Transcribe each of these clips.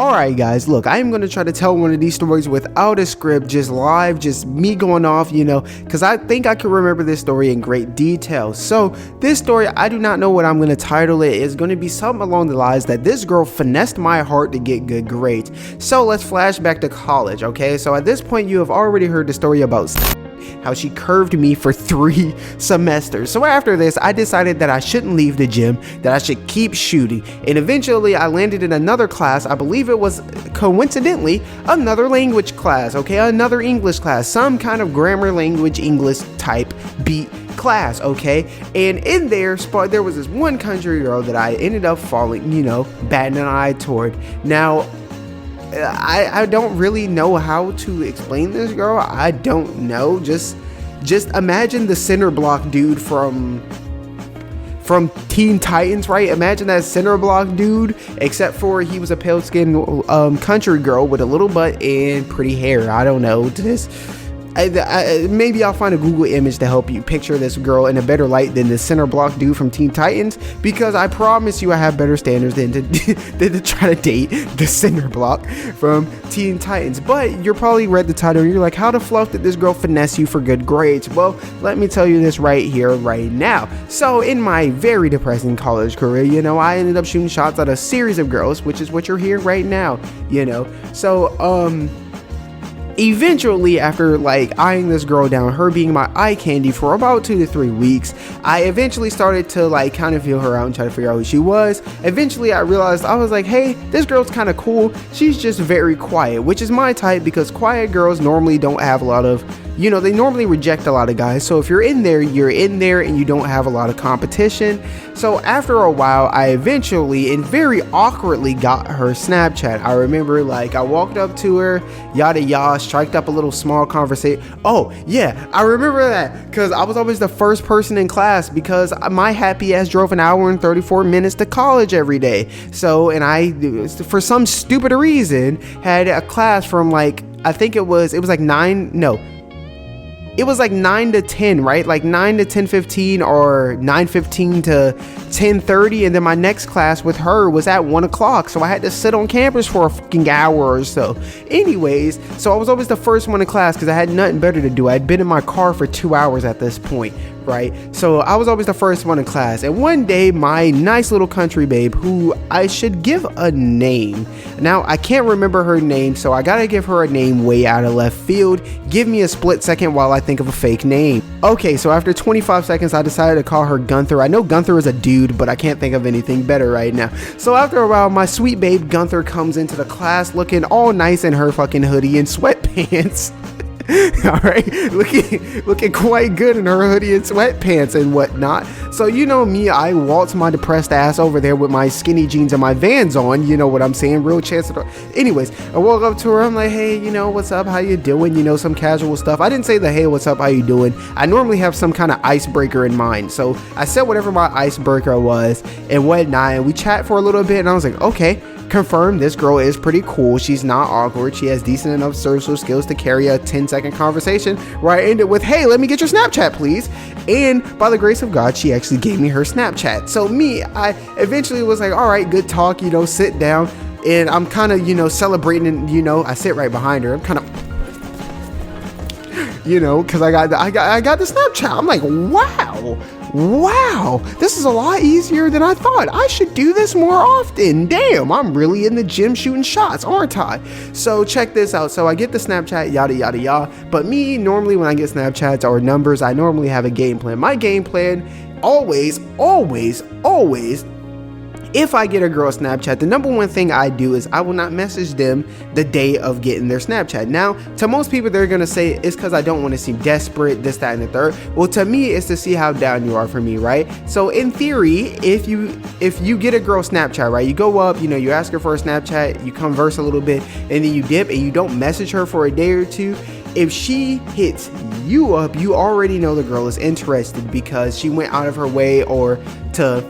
Alright guys, look, I am going to try to tell one of these stories without a script, just live, just me going off, because I think I can remember this story in great detail. So this story, I do not know what I'm going to title it. It's going to be something along the lines that this girl finessed my heart to get good grades. So let's flash back to college, okay? So at this point, you have already heard the story about how she curved me for 3 semesters. So after this, I decided that I shouldn't leave the gym, that I should keep shooting. And eventually I landed in another class. I believe it was coincidentally another language class, okay? Another English class, some kind of grammar language English type beat class, okay? And in there was this one country girl that I ended up falling, batting an eye toward. Now, I don't really know how to explain this girl. I don't know. Just imagine the center block dude from Teen Titans, right? Imagine that center block dude, except for he was a pale-skinned country girl with a little butt and pretty hair. I don't know. Maybe I'll find a Google image to help you picture this girl in a better light than the center block dude from Teen Titans, because I promise you I have better standards than to try to date the center block from Teen Titans. But you're probably read the title and you're like, how the fluff did this girl finesse you for good grades? Well, let me tell you this right here, right now. So in my very depressing college career, I ended up shooting shots at a series of girls, which is what you're hearing right now, So, eventually, after eyeing this girl down, her being my eye candy for about 2 to 3 weeks, I eventually started to kind of feel her out and try to figure out who she was. Eventually I realized, I was like, hey, this girl's kind of cool. She's just very quiet, which is my type, because quiet girls normally don't have a lot of, they normally reject a lot of guys. So if you're in there and you don't have a lot of competition. So after a while, I eventually and very awkwardly got her Snapchat. I remember I walked up to her, yada yada, striked up a little small conversation. Oh yeah, I remember that, because I was always the first person in class, because my happy ass drove an hour and 34 minutes to college every day. So, and I, for some stupid reason, had a class from I think it was 9 to 10, right? 9 to 10:15 or 9:15 to 10:30, and then my next class with her was at 1 o'clock, so I had to sit on campus for a fucking hour or so. Anyways, so I was always the first one in class because I had nothing better to do. I'd been in my car for 2 hours at this point, right? So I was always the first one in class. And one day, my nice little country babe, who I should give a name. Now, I can't remember her name, so I gotta give her a name way out of left field. Give me a split second while I think of a fake name. Okay, so after 25 seconds, I decided to call her Gunther. I know Gunther is a dude, but I can't think of anything better right now. So after a while, my sweet babe Gunther comes into the class looking all nice in her fucking hoodie and sweatpants. All right, looking quite good in her hoodie and sweatpants and whatnot. So me, I waltz my depressed ass over there with my skinny jeans and my Vans on. You know what I'm saying? Real chance of. Anyways, I walk up to her. I'm like, hey, what's up? How you doing? Some casual stuff. I didn't say the hey, what's up? How you doing? I normally have some kind of icebreaker in mind, so I said whatever my icebreaker was and whatnot. And we chat for a little bit, and I was like, okay. Confirmed, this girl is pretty cool. She's not awkward. She has decent enough social skills to carry a 10-second conversation where I ended with, hey, let me get your Snapchat, please. And by the grace of God, she actually gave me her Snapchat. So I eventually was like, all right, good talk, sit down. And I'm kind of, celebrating, and, I sit right behind her. I'm kind of, because I got the Snapchat. I'm like, wow, this is a lot easier than I thought. I should do this more often. Damn, I'm really in the gym shooting shots, aren't I? So check this out. So I get the Snapchat, yada, yada, yada. But me, normally when I get Snapchats or numbers, I normally have a game plan. My game plan, always, if I get a girl Snapchat, the number one thing I do is I will not message them the day of getting their Snapchat. Now, to most people, they're going to say it's because I don't want to seem desperate, this, that, and the third. Well, to me, it's to see how down you are for me, right? So in theory, if you get a girl Snapchat, right, you go up, you ask her for a Snapchat, you converse a little bit, and then you dip and you don't message her for a day or two. If she hits you up, you already know the girl is interested because she went out of her way or to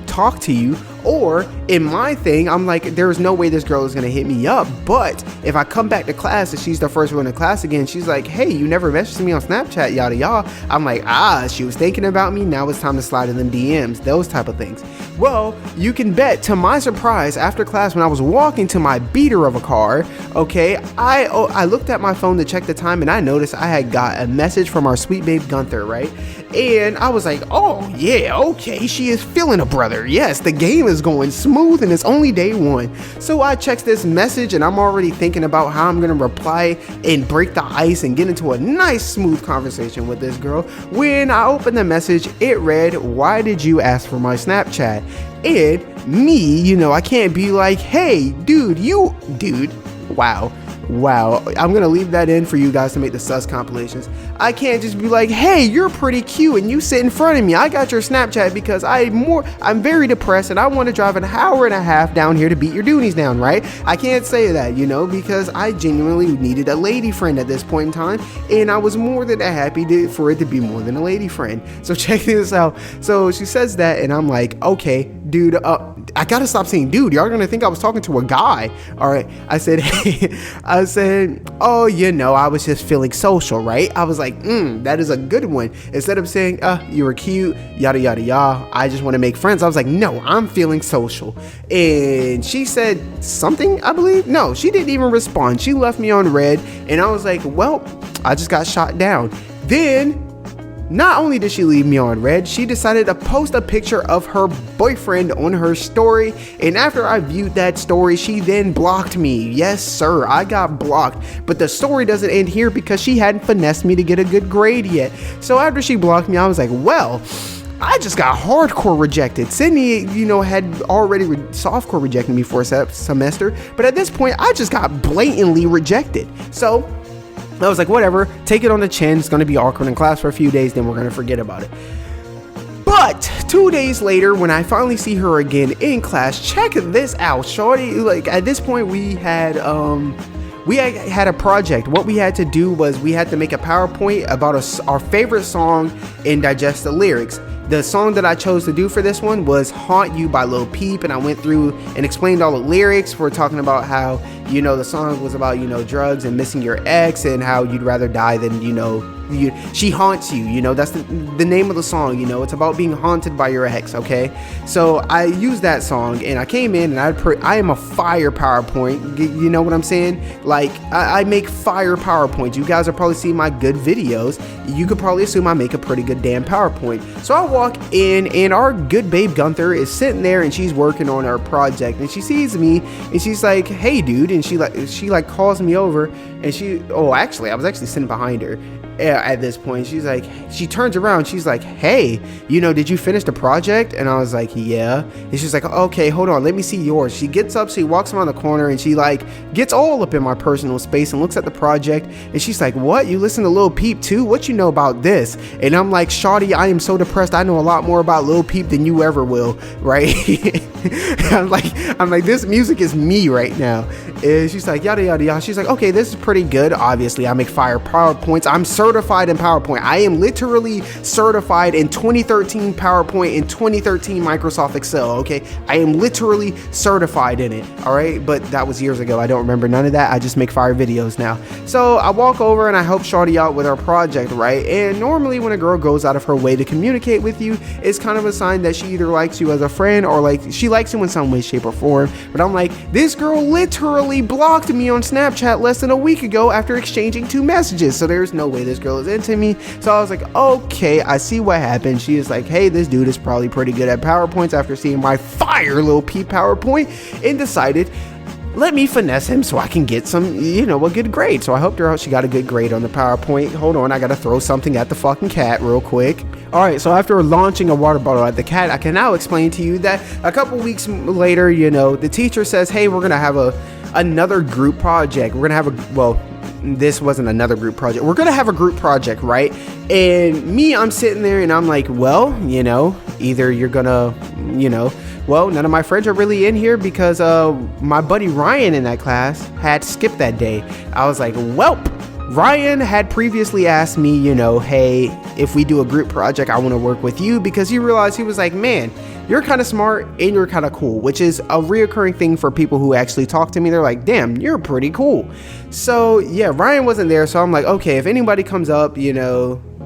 talk to you. Or in my thing, I'm like, there's no way this girl is gonna hit me up. But if I come back to class and she's the first one in class again, she's like, hey, you never messaged me on Snapchat, yada yada. I'm like, she was thinking about me. Now it's time to slide in them DMs, those type of things. Well, you can bet, to my surprise, after class when I was walking to my beater of a car, okay, I looked at my phone to check the time and I noticed I had got a message from our sweet babe Gunther, right? And I was like, oh yeah, okay, she is feeling a brother. Yes, the game is going smooth and it's only day one. So I checked this message and I'm already thinking about how I'm gonna reply and break the ice and get into a nice smooth conversation with this girl. When I opened the message, it read, why did you ask for my Snapchat? And me, I can't be like, hey, dude, wow. I'm gonna leave that in for you guys to make the sus compilations. I can't just be like, hey, you're pretty cute and you sit in front of me. I got your Snapchat because I'm very depressed and I want to drive an hour and a half down here to beat your doonies down, right? I can't say that, because I genuinely needed a lady friend at this point in time, and I was more than happy for it to be more than a lady friend. So check this out. So she says that and I'm like, okay, dude, I gotta stop saying dude. Y'all gonna think I was talking to a guy. All right. I said, oh, I was just feeling social, right? I was like, that is a good one. Instead of saying, you were cute, yada, yada, yada, I just want to make friends. I was like, no, I'm feeling social. And she said something, I believe. No, she didn't even respond. She left me on red. And I was like, well, I just got shot down. Then, not only did she leave me on red, she decided to post a picture of her boyfriend on her story. And after I viewed that story, she then blocked me. Yes, sir, I got blocked. But the story doesn't end here because she hadn't finessed me to get a good grade yet. So after she blocked me, I was like, well, I just got hardcore rejected. Sydney, had already softcore rejected me for a semester. But at this point, I just got blatantly rejected. So I was like, whatever, take it on the chin. It's going to be awkward in class for a few days, then we're going to forget about it. But 2 days later, when I finally see her again in class, check this out, shorty. Like, at this point, we had a project. What we had to do was we had to make a PowerPoint about our favorite song and digest the lyrics. The song that I chose to do for this one was Haunt You by Lil Peep, and I went through and explained all the lyrics. We're talking about how, the song was about, drugs and missing your ex and how you'd rather die than, she haunts you, that's the name of the song, it's about being haunted by your ex, okay? So I used that song and I came in and I am a fire PowerPoint, you know what I'm saying? Like, I make fire PowerPoints. You guys are probably seeing my good videos. You could probably assume I make a pretty good damn PowerPoint. So I walk in and our good babe Gunther is sitting there and she's working on her project and she sees me and she's like, hey dude, and she calls me over and I was actually sitting behind her. At this point, she turns around, she's like, hey, did you finish the project? And I was like, yeah. And she's like, okay, hold on, let me see yours. She gets up, she walks around the corner and she gets all up in my personal space and looks at the project and she's like, what, you listen to Lil Peep too? What you know about this? And I'm like, shawty, I am so depressed, I know a lot more about Lil Peep than you ever will, right? I'm like, this music is me right now. And she's like, yada yada yada. She's like, okay, this is pretty good. Obviously I make fire PowerPoints. I'm certified in PowerPoint. I am literally certified in 2013 PowerPoint and 2013 Microsoft Excel, okay? I am literally certified in it, all right? But that was years ago. I don't remember none of that. I just make fire videos now. So I walk over and I help shawty out with our project, right? And normally when a girl goes out of her way to communicate with you, it's kind of a sign that she either likes you as a friend or she likes you in some way, shape, or form. But I'm like, this girl literally blocked me on Snapchat less than a week ago after exchanging 2 messages. So there's no way this girl is into me. So I was like, okay, I see what happened. She is like, hey, this dude is probably pretty good at PowerPoints after seeing my fire Lil Peep PowerPoint, and decided, let me finesse him so I can get some, a good grade. So I helped her out. She got a good grade on the PowerPoint. Hold on, I gotta throw something at the fucking cat real quick. All right, so after launching a water bottle at the cat, I can now explain to you that a couple weeks later, the teacher says, hey, we're gonna have another group project. We're gonna have this wasn't another group project. We're gonna have a group project, right? And me, I'm sitting there and I'm like, well, either you're gonna, well, none of my friends are really in here because my buddy Ryan in that class had skipped that day. I was like, welp. Ryan had previously asked me, hey, if we do a group project, I want to work with you, because he realized, he was like, man, you're kind of smart and you're kind of cool, which is a reoccurring thing for people who actually talk to me. They're like, damn, you're pretty cool. So yeah, Ryan wasn't there. So I'm like, okay, if anybody comes up,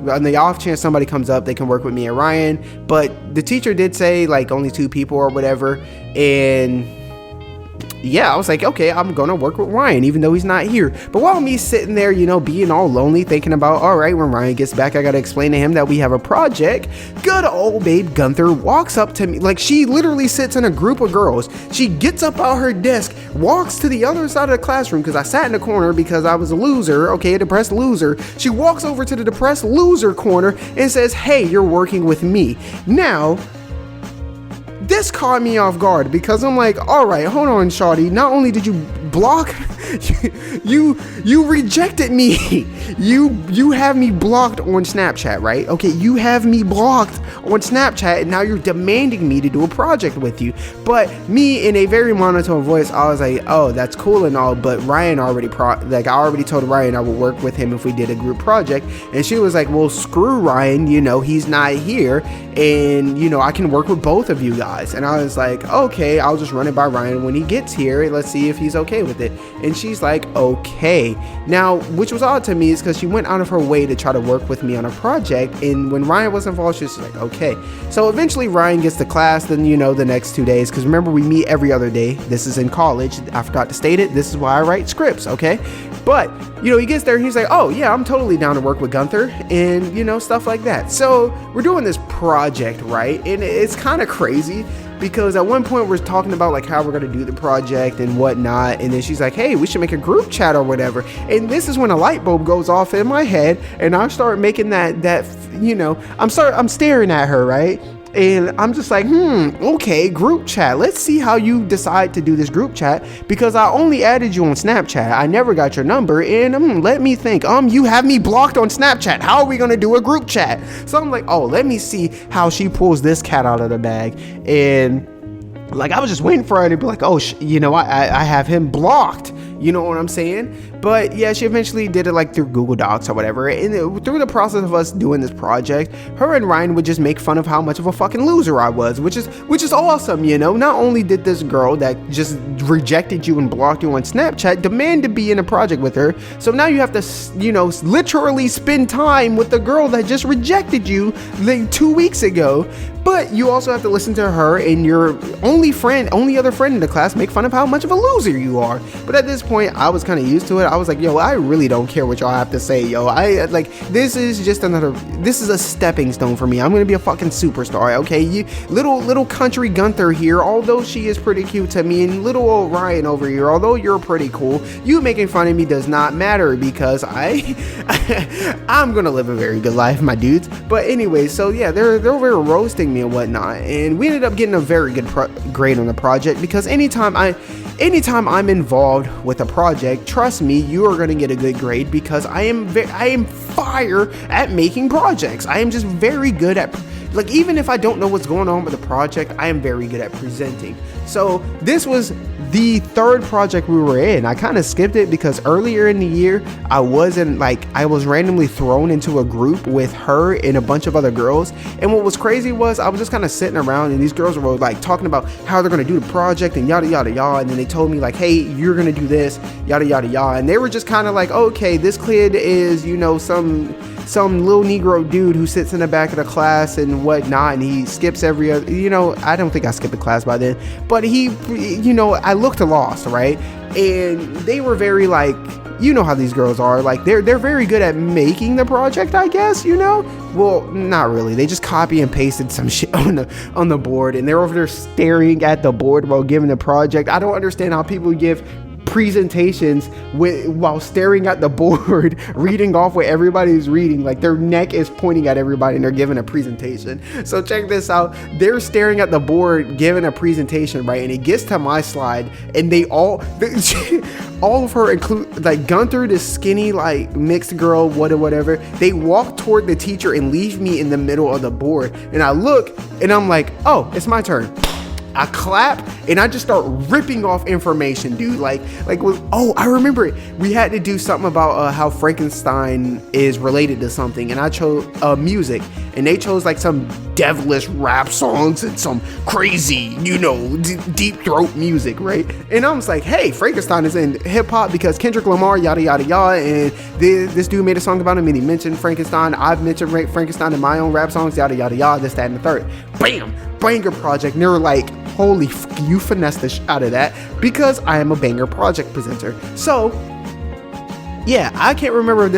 on the off chance somebody comes up, they can work with me and Ryan. But the teacher did say like only 2 people or whatever. And yeah, I was like, okay, I'm gonna work with Ryan even though he's not here. But while me sitting there, you know, being all lonely, thinking about, all right, when Ryan gets back, I gotta explain to him that we have a project, good old babe Gunther walks up to me. Like, she literally sits in a group of girls. She gets up out her desk, walks to the other side of the classroom, because I sat in the corner because I was a loser, okay, a depressed loser. She walks over to the depressed loser corner and says, hey, you're working with me. Now, this caught me off guard because I'm like, all right, hold on, shawty. Not only did you block, you rejected me. You have me blocked on Snapchat, right? Okay, you have me blocked on Snapchat, and now you're demanding me to do a project with you. But me, in a very monotone voice, I was like, oh, that's cool and all, but Ryan already I already told Ryan I would work with him if we did a group project. And she was like, well, screw Ryan, you know, he's not here, and you know, I can work with both of you guys. And I was like, okay, I'll just run it by Ryan when he gets here. Let's see if he's okay with it. And she's like, okay. Now, which was odd to me is because she went out of her way to try to work with me on a project. And when Ryan was involved, she was like, okay. So eventually Ryan gets to class, then, you know, the next 2 days, because remember, we meet every other day. This is in college. I forgot to state it. This is why I write scripts, okay? But, you know, he gets there and he's like, oh yeah, I'm totally down to work with Gunther, and, you know, stuff like that. So we're doing this project, right? And it's kind of crazy, because at one point we're talking about like how we're going to do the project and whatnot, and then she's like, hey, we should make a group chat or whatever. And this is when a light bulb goes off in my head, and I start making that you know, I'm staring at her, right? And I'm just like, okay, group chat. Let's see how you decide to do this group chat, because I only added you on Snapchat. I never got your number, and let me think. You have me blocked on Snapchat. How are we gonna do a group chat? So I'm like, oh, let me see how she pulls this cat out of the bag. And like, I was just waiting for her to be like, oh, you know, I have him blocked. You know what I'm saying? But yeah, she eventually did it like through Google Docs or whatever. And through the process of us doing this project, her and Ryan would just make fun of how much of a fucking loser I was, which is awesome, you know? Not only did this girl that just rejected you and blocked you on Snapchat demand to be in a project with her, so now you have to, you know, literally spend time with the girl that just rejected you like 2 weeks ago. But you also have to listen to her and your only other friend in the class make fun of how much of a loser you are. But at this point, I was kind of used to it. I was like, yo, I really don't care what y'all have to say, yo. This is a stepping stone for me. I'm gonna be a fucking superstar, okay? You little country Gunther here, although she is pretty cute to me, and little old Ryan over here, although you're pretty cool, you making fun of me does not matter, because I'm gonna live a very good life, my dudes. But anyway, so yeah, they're over roasting me and whatnot, and we ended up getting a very good grade on the project, because anytime I'm involved with a project, trust me, you are going to get a good grade, because I am fire at making projects. I am just very good at, like, even if I don't know what's going on with the project, I am very good at presenting. So this was the third project we were in. I kind of skipped it because earlier in the year, I was randomly thrown into a group with her and a bunch of other girls. And what was crazy was I was just kind of sitting around, and these girls were like talking about how they're going to do the project and yada, yada, yada. And then they told me like, hey, you're going to do this, yada, yada, yada. And they were just kind of like, okay, this kid is, you know, some little Negro dude who sits in the back of the class and whatnot, and he skips every other, you know, I don't think I skipped a class by then, but he, you know, I looked lost, right? And they were very like, you know how these girls are, like they're very good at making the project, I guess, you know? Well, not really. They just copy and pasted some shit on the board, and they're over there staring at the board while giving the project. I don't understand how people give presentations while staring at the board, reading off what everybody's reading. Like, their neck is pointing at everybody and they're giving a presentation. So check this out. They're staring at the board giving a presentation, right? And it gets to my slide, and all of her, include like Gunther, the skinny like mixed girl, whatever, they walk toward the teacher and leave me in the middle of the board. And I look and I'm like, oh, it's my turn. I clap and I just start ripping off information, dude. I remember it. We had to do something about how Frankenstein is related to something, and I chose music, and they chose like some devilish rap songs and some crazy, you know, deep throat music, right? And I was like, hey, Frankenstein is in hip hop because Kendrick Lamar, yada yada yada, and this dude made a song about him and he mentioned Frankenstein. I've mentioned Frankenstein in my own rap songs, yada yada yada, this, that, and the third. Bam, banger project. And they were like, holy you finessed the out of that, because I am a banger project presenter. So yeah, I can't remember if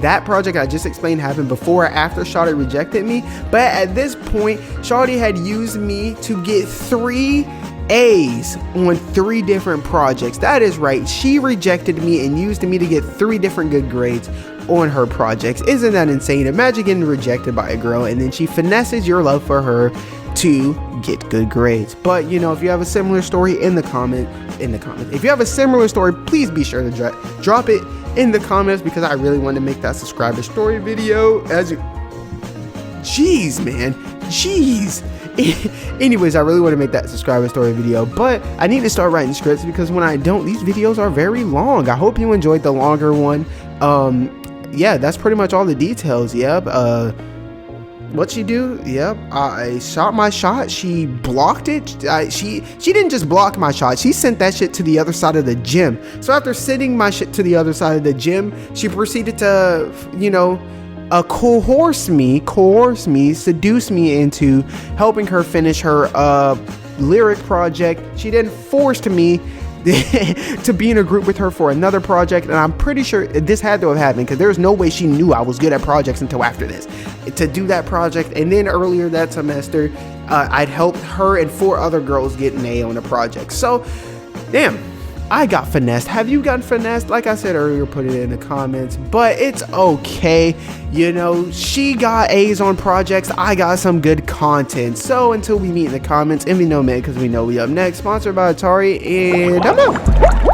that project I just explained happened before or after Shawty rejected me, but at this point, Shawty had used me to get 3 A's on 3 different projects. That is right, she rejected me and used me to get 3 different good grades on her projects. Isn't that insane? Imagine getting rejected by a girl and then she finesses your love for her to get good grades. But you know, if you have a similar story in the comments, if you have a similar story, please be sure to drop it in the comments, because I really want to make that subscriber story video. Jeez, man, jeez. Anyways, I really want to make that subscriber story video, but I need to start writing scripts, because when I don't, these videos are very long. I hope you enjoyed the longer one. Yeah, that's pretty much all the details. Yep. What'd she do? Yep, I shot my shot. She blocked it. She didn't just block my shot. She sent that shit to the other side of the gym. So after sending my shit to the other side of the gym, she proceeded to, you know, coerce me, seduce me into helping her finish her lyric project. She then forced me to be in a group with her for another project, and I'm pretty sure this had to have happened because there's no way she knew I was good at projects until after this, to do that project. And then earlier that semester, I'd helped her and 4 other girls get an A on a project. So damn, I got finessed. Have you gotten finessed? Like I said earlier, put it in the comments, but it's okay. You know, she got A's on projects, I got some good content. So until we meet in the comments, and we know, man, because we know we up next, sponsored by Atari, and I'm out.